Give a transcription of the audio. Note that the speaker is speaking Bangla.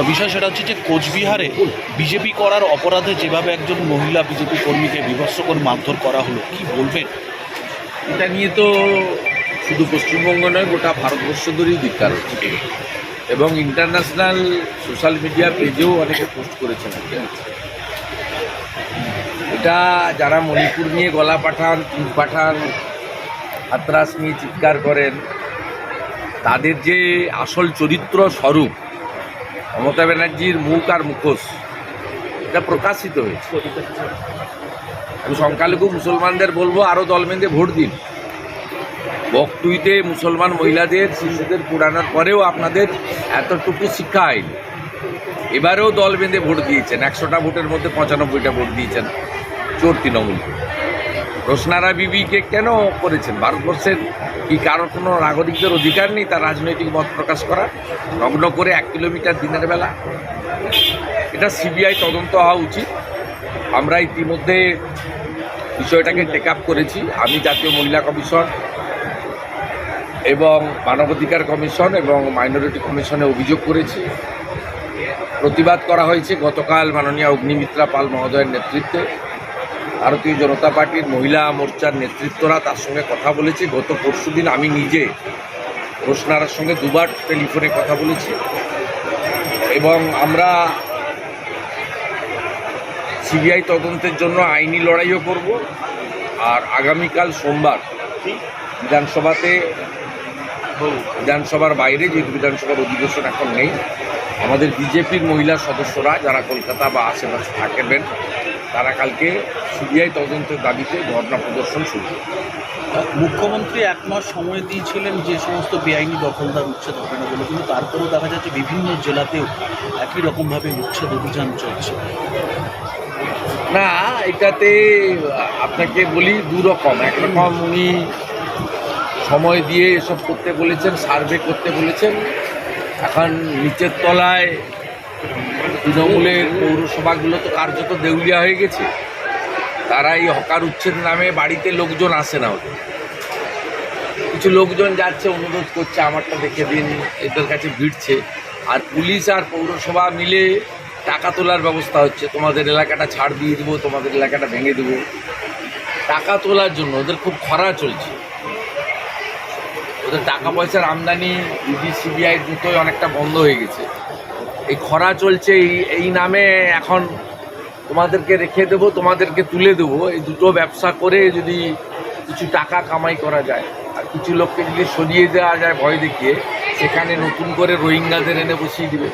বিষয় সেটা হচ্ছে যে কোচবিহারে বিজেপি করার অপরাধে যেভাবে একজন মহিলা বিজেপি কর্মীকে বিভৎস করে মারধর করা হলো, কি বলবেন? এটা নিয়ে তো শুধু পশ্চিমবঙ্গ নয়, গোটা ভারতবর্ষ ধরেই ধিক্কার হচ্ছে এবং ইন্টারন্যাশনাল সোশ্যাল মিডিয়া পেজেও অনেকে পোস্ট করেছেন। এটা যারা মণিপুর নিয়ে গলা পাঠান, তীর পাঠান, হাতরাস নিয়ে চিৎকার করেন, তাদের যে আসল চরিত্র স্বরূপ মমতা ব্যানার্জির মুখ আর মুখোশ, এটা প্রকাশিত হয়েছে। আমি সংখ্যালঘু মুসলমানদের বলবো, আরও দল বেঁধে ভোট দিন। বকটুইতে মুসলমান মহিলাদের, শিশুদের পুরানোর পরেও আপনাদের এতটুকু শিক্ষা হয়নি। এবারেও দল বেঁধে ভোট দিয়েছেন, 100টা ভোটের মধ্যে 95টা ভোট দিয়েছেন চোর তৃণমূল। রোশনারা বিবিকে কেন করেছেন? ভারতবর্ষের কি কারোর কোনো নাগরিকদের অধিকার নেই তার রাজনৈতিক মত প্রকাশ করা, নগ্ন করে 1 কিলোমিটার দিনের বেলা? এটা সিবিআই তদন্ত হওয়া উচিত। আমরা ইতিমধ্যে বিষয়টাকে টেক আপ করেছি। আমি জাতীয় মহিলা কমিশন এবং মানবাধিকার কমিশন এবং মাইনরিটি কমিশনে অভিযোগ করেছি, প্রতিবাদ করা হয়েছে। গতকাল মাননীয় অগ্নিমিত্রা পাল মহোদয়ের নেতৃত্বে ভারতীয় জনতা পার্টির মহিলা মোর্চার নেতৃত্বরা তার সঙ্গে কথা বলেছে। গত পরশুদিন আমি নিজে রোশনারার সঙ্গে 2বার টেলিফোনে কথা বলেছি এবং আমরা সিবিআই তদন্তের জন্য আইনি লড়াইও করব। আর আগামীকাল সোমবার বিধানসভার বাইরে, যেহেতু বিধানসভার অধিবেশন এখন নেই, আমাদের বিজেপির মহিলা সদস্যরা যারা কলকাতা বা আশেপাশে থাকবেন তারা কালকে সিবিআই তদন্তের দাবিতে ধর্ণা প্রদর্শন শুরু করবে। মুখ্যমন্ত্রী 1 মাস সময় দিয়েছিলেন যে সমস্ত বেআইনি দখলদার উচ্ছেদ হবে না বলে, কিন্তু তারপরেও দেখা যাচ্ছে বিভিন্ন জেলাতেও একই রকমভাবে উচ্ছেদ অভিযান চলছে। না, এটাতে আপনাকে বলি দুরকম। একরকম উনি সময় দিয়ে এসব করতে বলেছেন, সার্ভে করতে বলেছেন। এখন নিচের তলায় তৃণমূলের পৌরসভাগুলো তো কার্যত দেউলিয়া হয়ে গেছে। তারা এই হকার উচ্ছেদ নামে বাড়িতে লোকজন আসে না, ওদের কিছু লোকজন যাচ্ছে, অনুরোধ করছে আমারটা দেখে দিন, এদের কাছে ভিড়ছে। আর পুলিশ আর পৌরসভা মিলে টাকা তোলার ব্যবস্থা হচ্ছে, তোমাদের এলাকাটা ছাড় দিয়ে দেবো, তোমাদের এলাকাটা ভেঙে দেবো, টাকা তোলার জন্য। ওদের খুব খরা চলছে, ওদের টাকা পয়সার আমদানি ইডি সিবিআই দুটোই অনেকটা বন্ধ হয়ে গেছে। এই খরা চলছে, এই নামে এখন তোমাদেরকে রেখে দেবো, তোমাদেরকে তুলে দেবো, এই দুটো ব্যবসা করে যদি কিছু টাকা কামাই করা যায় আর কিছু লোককে যদি সরিয়ে দেওয়া যায় ভয় দেখিয়ে, সেখানে নতুন করে রোহিঙ্গাদের এনে বসিয়ে দিবে।